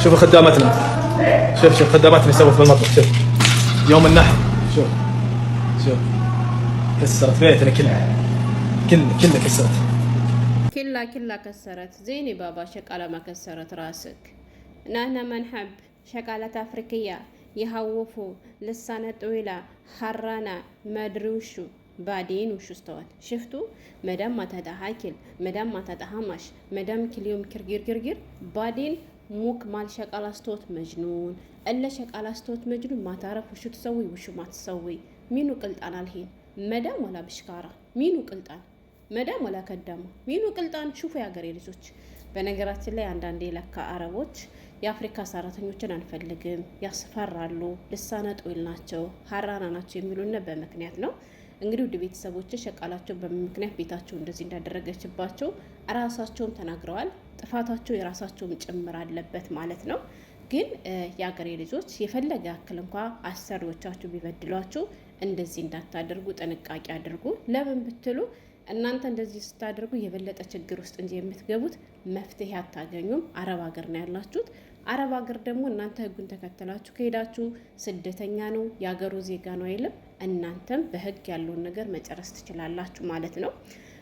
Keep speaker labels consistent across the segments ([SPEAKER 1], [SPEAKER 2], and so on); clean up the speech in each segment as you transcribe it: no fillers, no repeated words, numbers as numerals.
[SPEAKER 1] شوف خدامتنا، شوف خدامتنا يسوت في المطبخ. شوف يوم النحر، شوف كسرت بيتنا كله كسرت.
[SPEAKER 2] كلها كسرت. زيني بابا شقالة ما كسرت راسك. نحن ما نحب شقالة أفريقية يهوفوا لسانة طويلة حرانا مدروشو بعدين وشو استوت. شفتوا مدام ما تتحاكل، مدام ما تتهمش، مدام كل يوم كرجر بعدين موك مال شقالة ستوت مجنون. إلا شقالة ستوت مجنون ما تعرف وشو تسوي وشو ما تسوي. مينو قلت أنا الحين مدام ولا بشكارة؟ مينو قلت أنا መዳም ወላ ከዳሙ ሚኑ ቅልጣን ሹፉ ያገሬ ልጆች። በነገራችን ላይ አንዳንዴ ለካ አረቦች የአፍሪካ ሰራተኞችን አንፈልግም፣ ያስፈራሉ፣ ልሳነ ጦይል ናቸው፣ ሀራና ናቸው የሚሉን በምክንያት ነው። እንግዲህ ውድ ቤተሰቦች ሸቃላቸው በምክንያት ቤታቸው እንደዚህ እንዳደረገችባቸው ራሳቸውም ተናግረዋል። ጥፋታቸው የራሳቸውም ጭምር አለበት ማለት ነው። ግን የአገሬ ልጆች የፈለገ ያክል እንኳ አሰሪዎቻችሁ ቢበድሏችሁ እንደዚህ እንዳታደርጉ ጥንቃቄ አድርጉ። ለምን ብትሉ እናንተ እንደዚህ ስታደርጉ የበለጠ ችግር ውስጥ እንጂ የምትገቡት መፍትሄ አታገኙም። አረብ ሀገር ነው ያላችሁት። አረብ ሀገር ደግሞ እናንተ ህጉን ተከተላችሁ ከሄዳችሁ ስደተኛ ነው የሀገሩ ዜጋ ነው አይልም። እናንተም በህግ ያለውን ነገር መጨረስ ትችላላችሁ ማለት ነው።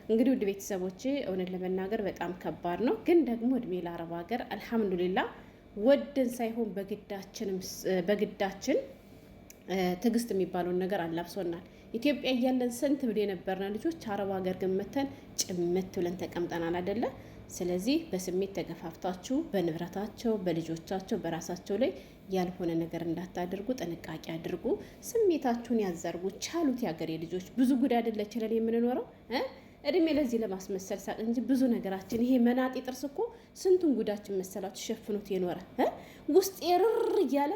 [SPEAKER 2] እንግዲህ ውድ ቤተሰቦች እውነት ለመናገር በጣም ከባድ ነው። ግን ደግሞ እድሜ ለአረብ ሀገር አልሐምዱሊላህ ወደን ሳይሆን በግዳችን ትዕግስት የሚባለውን ነገር አላብሶናል። ኢትዮጵያ እያለን ስንት ብድ የነበርና ልጆች አረብ ሀገር ግን መተን ጭምት ብለን ተቀምጠናል አይደለ? ስለዚህ በስሜት ተገፋፍታችሁ በንብረታቸው፣ በልጆቻቸው፣ በራሳቸው ላይ ያልሆነ ነገር እንዳታደርጉ ጥንቃቄ አድርጉ። ስሜታችሁን ያዘርጉ። ቻሉት ያገሬ ልጆች። ብዙ ጉድ አይደለ ችለን የምንኖረው እድሜ ለዚህ ለማስመሰል ሳቅ እንጂ ብዙ ነገራችን ይሄ መናጤ ጥርስ እኮ ስንቱን ጉዳችን መሰላችሁ ሸፍኑት የኖረ ውስጥ የርር እያለ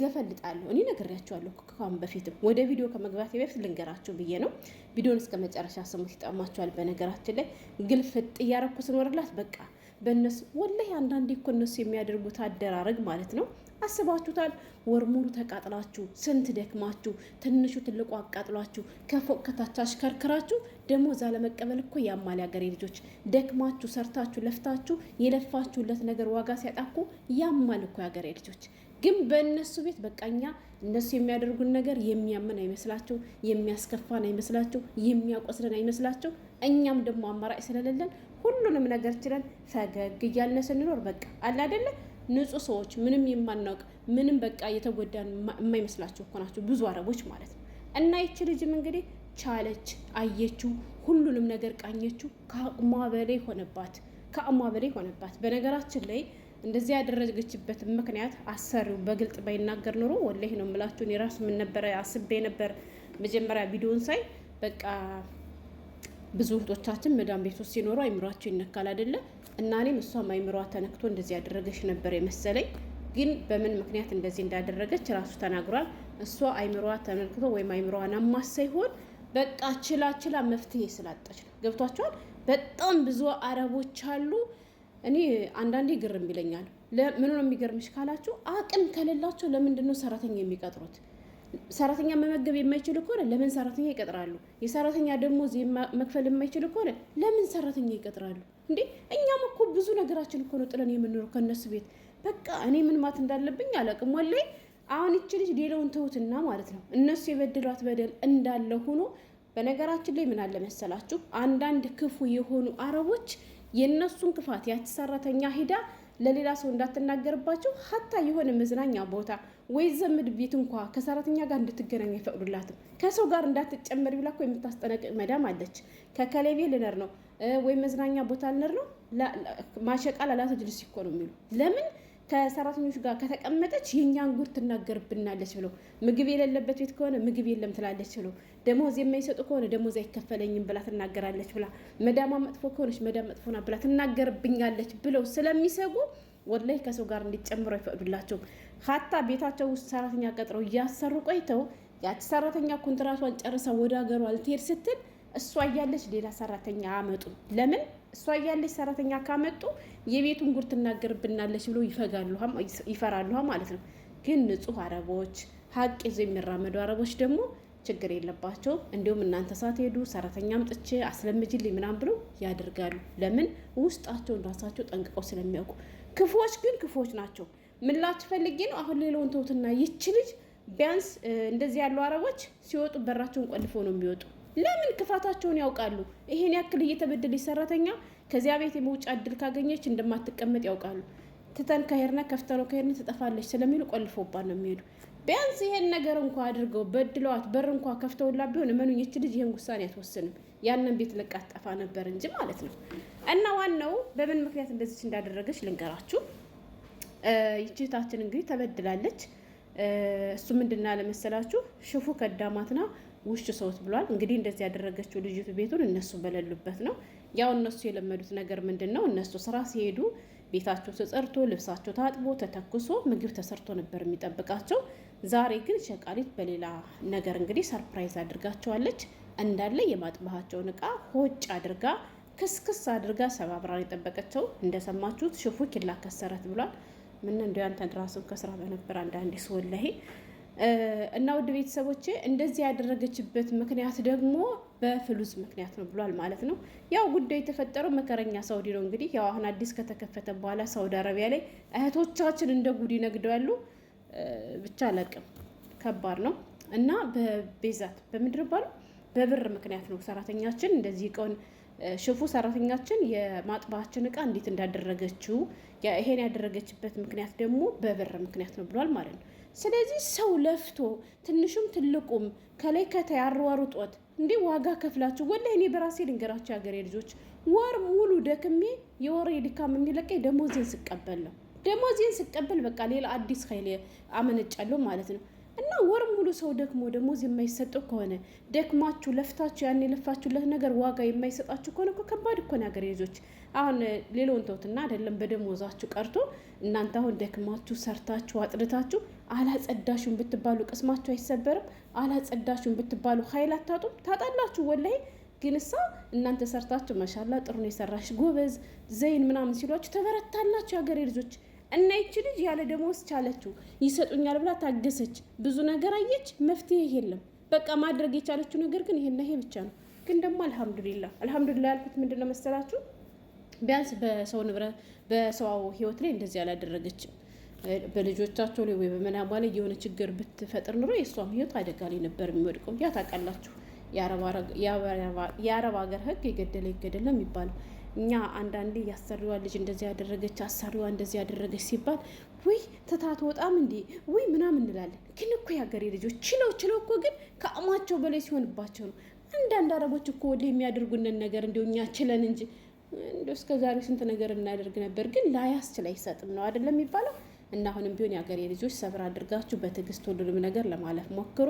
[SPEAKER 2] ገፈልጣለሁ። እኔ ነግሬያቸዋለሁ ከአሁን በፊትም። ወደ ቪዲዮ ከመግባቴ በፊት ልንገራችሁ ብዬ ነው። ቪዲዮን እስከ መጨረሻ ስሙት፣ ይጣማችኋል። በነገራችን ላይ ግልፍጥ እያረኩ ስኖርላት በቃ በእነሱ ወላሂ አንዳንዴ እኮ እነሱ የሚያደርጉት አደራረግ ማለት ነው። አስባችሁታል? ወር ሙሉ ተቃጥላችሁ ስንት ደክማችሁ ትንሹ ትልቁ አቃጥሏችሁ ከፎቅ ከታች አሽከርክራችሁ ደግሞ እዛ ለመቀበል እኮ ያማል ያገሬ ልጆች። ደክማችሁ ሰርታችሁ ለፍታችሁ የለፋችሁለት ነገር ዋጋ ሲያጣኩ ያማል እኮ ያገሬ ልጆች። ግን በእነሱ ቤት በቃኛ እነሱ የሚያደርጉን ነገር የሚያምን አይመስላቸው፣ የሚያስከፋን አይመስላቸው፣ የሚያቆስለን አይመስላቸው። እኛም ደግሞ አማራጭ ስለሌለን ሁሉንም ነገር ችለን ፈገግ እያልን ስንኖር በቃ አለ አይደለ ንጹህ ሰዎች ምንም የማናውቅ ምንም በቃ የተጎዳን የማይመስላቸው እኮ ናቸው ብዙ አረቦች ማለት ነው። እና ይቺ ልጅም እንግዲህ ቻለች፣ አየችው፣ ሁሉንም ነገር ቃኘችው። ከአቅሟ በላይ ሆነባት። በነገራችን ላይ እንደዚህ ያደረገችበት ምክንያት አሰሪው በግልጽ ባይናገር ኖሮ ወላሂ ነው የምላችሁ እኔ ራሱ ምን ነበር አስቤ ነበር መጀመሪያ ቪዲዮን ሳይ በቃ ብዙ እህቶቻችን መዳም ቤት ውስጥ ሲኖሩ አይምሯቸው ይነካል አይደለ? እና እኔም እሷም አይምሯ ተነክቶ እንደዚህ ያደረገች ነበር የመሰለኝ። ግን በምን ምክንያት እንደዚህ እንዳደረገች ራሱ ተናግሯል። እሷ አይምሯ ተነክቶ ወይም አይምሯን አማስ ሳይሆን በቃ ችላ መፍትሄ ስላጣች ነው። ገብቷቸዋል። በጣም ብዙ አረቦች አሉ። እኔ አንዳንዴ ግርም ይለኛል። ምን ነው የሚገርምሽ ካላችሁ አቅም ከሌላቸው ለምንድን ነው ሰራተኛ የሚቀጥሩት? ሰራተኛ መመገብ የማይችል ከሆነ ለምን ሰራተኛ ይቀጥራሉ? የሰራተኛ ደሞዝ መክፈል የማይችል ከሆነ ለምን ሰራተኛ ይቀጥራሉ እንዴ? እኛም እኮ ብዙ ነገራችን እኮ ነው ጥለን የምንኖረው ከነሱ ቤት። በቃ እኔ ምን ማት እንዳለብኝ አላቅም ወላሂ። አሁን ይቺ ልጅ ሌላውን ተውትና ማለት ነው እነሱ የበደሏት በደል እንዳለ ሆኖ፣ በነገራችን ላይ ምን አለ መሰላችሁ አንዳንድ ክፉ የሆኑ አረቦች የነሱን ክፋት ያቺ ሰራተኛ ሂዳ ለሌላ ሰው እንዳትናገርባቸው ሀታ የሆነ መዝናኛ ቦታ ወይ ዘመድ ቤት እንኳ ከሰራተኛ ጋር እንድትገናኝ አይፈቅዱላትም። ከሰው ጋር እንዳትጨመር ብላ እኮ የምታስጠነቅቅ መዳም አለች። ከከሌቤ ልነር ነው ወይ መዝናኛ ቦታ ልነር ነው ማሸቃል አላተጅልስ እኮ ነው የሚሉ። ለምን ከሰራተኞች ጋር ከተቀመጠች የእኛን ጉድ ትናገርብናለች ብለው፣ ምግብ የሌለበት ቤት ከሆነ ምግብ የለም ትላለች ብለው፣ ደሞዝ የማይሰጡ ከሆነ ደሞዝ አይከፈለኝም ብላ ትናገራለች ብላ፣ መዳማ መጥፎ ከሆነች መዳም መጥፎና ብላ ትናገርብኛለች ብለው ስለሚሰጉ ወላሂ ከሰው ጋር እንዲጨምሩ አይፈቅዱላቸውም። ሀታ ቤታቸው ውስጥ ሰራተኛ ቀጥረው እያሰሩ ቆይተው ያቺ ሰራተኛ ኮንትራቷን ጨርሳ ወደ ሀገሯ ልትሄድ ስትል እሷ እያለች ሌላ ሰራተኛ አመጡ። ለምን እሷ እያለች ሰራተኛ ካመጡ የቤቱን ጉድ ትናገርብናለች ብሎ ይፈራሉ ማለት ነው። ግን ንጹህ አረቦች ሀቅ ይዘው የሚራመዱ አረቦች ደግሞ ችግር የለባቸው። እንዲሁም እናንተ ሳትሄዱ ሰራተኛ አምጥቼ አስለምጅልኝ ምናምን ብለው ያደርጋሉ። ለምን ውስጣቸውን ራሳቸው ጠንቅቀው ስለሚያውቁ። ክፉዎች ግን ክፉዎች ናቸው። ምላችሁ ፈልጌ ነው። አሁን ሌላውን ተውትና ይች ልጅ ቢያንስ እንደዚህ ያሉ አረቦች ሲወጡ በራቸውን ቆልፈው ነው የሚወጡ። ለምን? ክፋታቸውን ያውቃሉ። ይሄን ያክል እየተበደለች ሰራተኛ ከዚያ ቤት የመውጫ እድል ካገኘች እንደማትቀመጥ ያውቃሉ። ትተን ከሄድና ከፍተነው ከሄድን ትጠፋለች ስለሚሉ ቆልፈውባት ነው የሚሄዱ። ቢያንስ ይሄን ነገር እንኳ አድርገው በድለዋት በር እንኳ ከፍተውላ ቢሆን እመኑኝ ይች ልጅ ይሄን ውሳኔ አትወስንም። ያንን ቤት ለቃት ጠፋ ነበር እንጂ ማለት ነው። እና ዋናው በምን ምክንያት እንደዚህ እንዳደረገች ልንገራችሁ። ይችታችን እንግዲህ ተበድላለች። እሱ ምንድና ለመሰላችሁ ሽፉ ከዳማትና ውሽ ሰውት ብሏል። እንግዲህ እንደዚህ ያደረገችው ልጅቱ ቤቱን እነሱ በሌሉበት ነው። ያው እነሱ የለመዱት ነገር ምንድነው? እነሱ ስራ ሲሄዱ ቤታቸው ተጸርቶ ልብሳቸው ታጥቦ ተተኩሶ ምግብ ተሰርቶ ነበር የሚጠብቃቸው። ዛሬ ግን ሸቃሊት በሌላ ነገር እንግዲህ ሰርፕራይዝ አድርጋቸዋለች። እንዳለ የማጥባቸውን እቃ ሆጭ አድርጋ ክስክስ አድርጋ ሰባብራን የጠበቀቸው። እንደሰማችሁት ሽፉ ኪላ ከሰረት ብሏል። ምን እንደው ያንተን ራስን ከስራ በነበር አንዳንዴ ስወላሂ እና ውድ ቤተሰቦቼ እንደዚህ ያደረገችበት ምክንያት ደግሞ በፍሉዝ ምክንያት ነው ብሏል ማለት ነው። ያው ጉዳይ የተፈጠረው መከረኛ ሳውዲ ነው። እንግዲህ ያው አሁን አዲስ ከተከፈተ በኋላ ሳውዲ አረቢያ ላይ እህቶቻችን እንደ ጉድ ይነግዳሉ። ብቻ አለቅም ከባድ ነው እና በቤዛት በምድር ባሉ በብር ምክንያት ነው ሰራተኛችን እንደዚህ ቀን ሽፉ ሰራተኛችን የማጥባችን እቃ እንዴት እንዳደረገችው ይሄን ያደረገችበት ምክንያት ደግሞ በብር ምክንያት ነው ብሏል ማለት ነው። ስለዚህ ሰው ለፍቶ ትንሹም ትልቁም ከላይ ከታይ አሯሩጦት እንዲህ ዋጋ ከፍላችሁ ወላሂ እኔ በራሴ ልንገራችሁ ያገሬ ልጆች ወር ሙሉ ደክሜ የወር የድካም የሚለቀኝ ደሞዜን ስቀበል ነው። ደሞዜን ስቀበል በቃ ሌላ አዲስ ኃይል አመነጫለሁ ማለት ነው። እና ወር ሙሉ ሰው ደክሞ ደሞዝ የማይሰጠው ከሆነ ደክማችሁ ለፍታችሁ ያን የለፋችሁለት ነገር ዋጋ የማይሰጣችሁ ከሆነ እኮ ከባድ እኮ ነው ያገሬ ልጆች። አሁን ሌላውን ተውትና አይደለም በደሞዛችሁ ቀርቶ እናንተ አሁን ደክማችሁ ሰርታችሁ አጥድታችሁ አላጸዳሽም ብትባሉ ቅስማችሁ አይሰበርም? አላጸዳሽም ብትባሉ ኃይል አታጡም? ታጣላችሁ ወላሂ። ግን እሳ እናንተ ሰርታችሁ ማሻላ ጥሩ ነው የሰራሽ ጎበዝ ዘይን ምናምን ሲሏችሁ ተበረታላችሁ ያገሬ ልጆች። እና ይቺ ልጅ ያለ ደሞዝ ቻለችው ይሰጡኛል ብላ ታገሰች። ብዙ ነገር አየች፣ መፍትሄ የለም። በቃ ማድረግ የቻለችው ነገር ግን ይሄና ይሄ ብቻ ነው። ግን ደግሞ አልሐምዱሊላህ ያልኩት ምንድነው መሰላችሁ? ቢያንስ በሰው ንብረት በሰው ህይወት ላይ እንደዚህ ያላደረገችም። በልጆቻቸው ላይ ወይ በመናባ ላይ የሆነ ችግር ብትፈጥር ኑሮ የእሷም ህይወት አደጋ ላይ ነበር የሚወድቀው። ያ ታውቃላችሁ፣ የአረብ ሀገር ህግ የገደለ ይገደል ነው የሚባለው። እኛ አንዳንዴ ያሰሪዋ ልጅ እንደዚህ ያደረገች አሰሪዋ እንደዚህ ያደረገች ሲባል ወይ ትታት ወጣም እንዴ ወይ ምናምን እንላለን። ግን እኮ ያገሬ ልጆች ችለው እኮ ግን ከአቅማቸው በላይ ሲሆንባቸው ነው። አንዳንድ አረቦች እኮ ወደ የሚያደርጉንን ነገር እንደው እኛ ችለን እንጂ እንደው እስከ ዛሬ ስንት ነገር እናደርግ ነበር። ግን ላያስችል አይሰጥም ነው አይደለም የሚባለው። እና አሁንም ቢሆን ያገሬ ልጆች ሰብር አድርጋችሁ በትዕግስት ሁሉንም ነገር ለማለፍ ሞክሩ።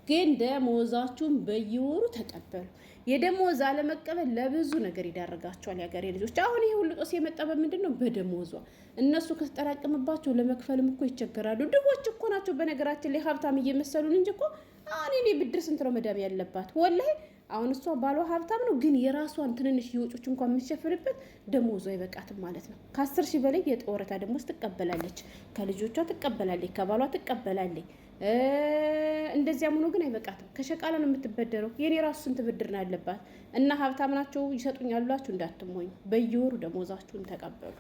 [SPEAKER 2] ግን ደሞዛችሁን በየወሩ ተቀበሉ። የደሞዝ አለመቀበል ለብዙ ነገር ይዳርጋቸዋል ያገሬ ልጆች። አሁን ይሄ ሁሉ ጦስ የመጣ በምንድን ነው? በደሞዟ። እነሱ ከተጠራቀመባቸው ለመክፈልም እኮ ይቸገራሉ። ድሆች እኮ ናቸው በነገራችን ላይ ሀብታም እየመሰሉን እንጂ እኮ አሁን እኔ ብድር ስንት ነው መዳም ያለባት ወላሂ። አሁን እሷ ባሏ ሀብታም ነው፣ ግን የራሷን ትንንሽ የወጮች እንኳን የምትሸፍንበት ደሞዟ አይበቃትም ማለት ነው። ከ10 ሺህ በላይ የጦረታ ደሞዝ ትቀበላለች፣ ከልጆቿ ትቀበላለች፣ ከባሏ ትቀበላለች። እንደዚያ ሆኖ ግን አይበቃትም። ከሸቃላ ነው የምትበደረው። የኔ ራሱ ስንት ብድር ነው ያለባት። እና ሀብታም ናቸው ይሰጡኛል ብላችሁ እንዳትሞኙ። በየወሩ ደሞዛችሁን ተቀበሉ።